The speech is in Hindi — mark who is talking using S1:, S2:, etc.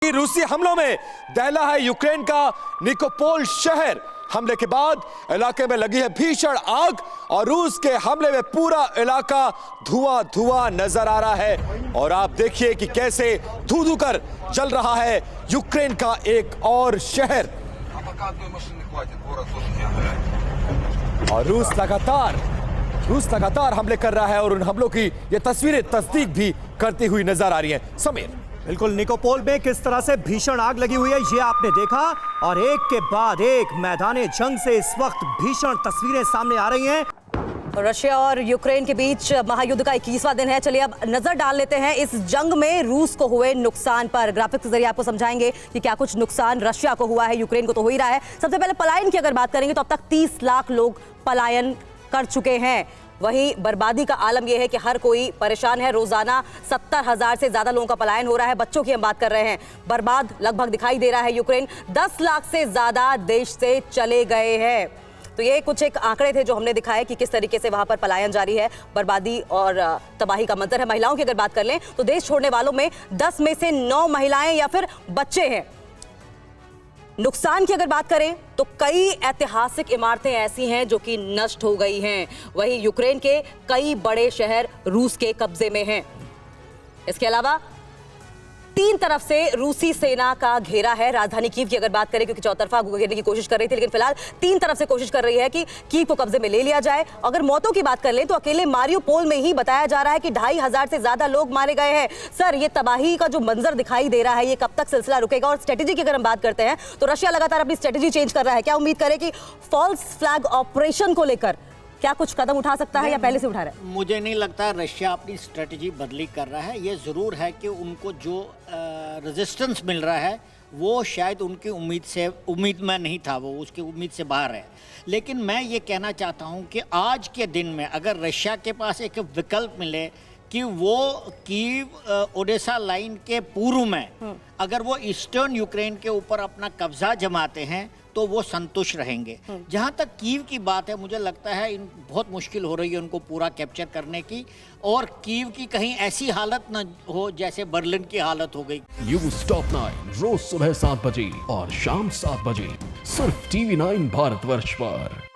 S1: रूसी हमलों में दहला है यूक्रेन का निकोपोल शहर। हमले के बाद इलाके में लगी है भीषण आग और रूस के हमले में पूरा इलाका धुआं धुआं नजर आ रहा है। और आप देखिए कि कैसे धू धू कर जल रहा है यूक्रेन का एक और शहर। और रूस लगातार हमले कर रहा है और उन हमलों की ये तस्वीरें तस्दीक भी करती हुई नजर आ रही हैं। समीर,
S2: बिल्कुल, निकोपोल में किस तरह से भीषण आग लगी हुई है ये आपने देखा और एक के बाद एक मैदाने जंग से इस वक्त भीषण तस्वीरें सामने आ रही हैं।
S3: रशिया और यूक्रेन के बीच महायुद्ध का 21वां दिन है। चलिए अब नजर डाल लेते हैं इस जंग में रूस को हुए नुकसान पर। ग्राफिक्स के जरिए आपको समझाएंगे कि क्या कुछ नुकसान रशिया को हुआ है, यूक्रेन को तो हो ही रहा है। सबसे पहले पलायन की अगर बात करेंगे तो अब तक 30 लाख लोग पलायन कर चुके हैं। वहीं बर्बादी का आलम यह है कि हर कोई परेशान है। रोजाना 70,000 से ज्यादा लोगों का पलायन हो रहा है। बच्चों की हम बात कर रहे हैं। बर्बाद लगभग दिखाई दे रहा है यूक्रेन। 10 लाख से ज्यादा देश से चले गए हैं। तो ये कुछ एक आंकड़े थे जो हमने दिखाए कि किस तरीके से वहां पर पलायन जारी है। बर्बादी और तबाही का मंजर है। महिलाओं की अगर बात कर लें तो देश छोड़ने वालों में 10 में से 9 महिलाएं या फिर बच्चे हैं। नुकसान की अगर बात करें तो कई ऐतिहासिक इमारतें ऐसी हैं जो कि नष्ट हो गई हैं। वहीं यूक्रेन के कई बड़े शहर रूस के कब्जे में हैं। इसके अलावा 3 तरफ से रूसी सेना का घेरा है। राजधानी कीव की अगर बात करें, क्योंकि चौतरफा घेरने की कोशिश कर रही थी, लेकिन फिलहाल 3 तरफ से कोशिश कर रही है कि कीव को कब्जे में ले लिया जाए। अगर मौतों की बात कर लें तो अकेले मारियोपोल में ही बताया जा रहा है कि 2,500 से ज्यादा लोग मारे गए हैं। सर, ये तबाही का जो मंजर दिखाई दे रहा है, ये कब तक सिलसिला रुकेगा? और स्ट्रेटेजी की अगर हम बात करते हैं तो रशिया लगातार अपनी स्ट्रेटेजी चेंज कर रहा है। क्या उम्मीद करें कि फॉल्स फ्लैग ऑपरेशन को लेकर क्या कुछ कदम उठा सकता है या पहले से उठा रहा है?
S4: मुझे नहीं लगता रशिया अपनी स्ट्रेटजी बदली कर रहा है। ये ज़रूर है कि उनको जो रेजिस्टेंस मिल रहा है वो शायद उनकी उम्मीद में नहीं था, वो उसकी उम्मीद से बाहर है। लेकिन मैं ये कहना चाहता हूँ कि आज के दिन में अगर रशिया के पास एक विकल्प मिले कि वो कीव ओडेसा लाइन के पूर्व में अगर वो ईस्टर्न यूक्रेन के ऊपर अपना कब्जा जमाते हैं तो वो संतुष्ट रहेंगे। जहाँ तक कीव की बात है, मुझे लगता है बहुत मुश्किल हो रही है उनको पूरा कैप्चर करने की, और कीव की कहीं ऐसी हालत न हो जैसे बर्लिन की हालत हो गई।
S5: न्यूज़ टॉप 9 रोज सुबह 7 बजे और शाम 7 बजे सिर्फ TV9 भारतवर्ष पर।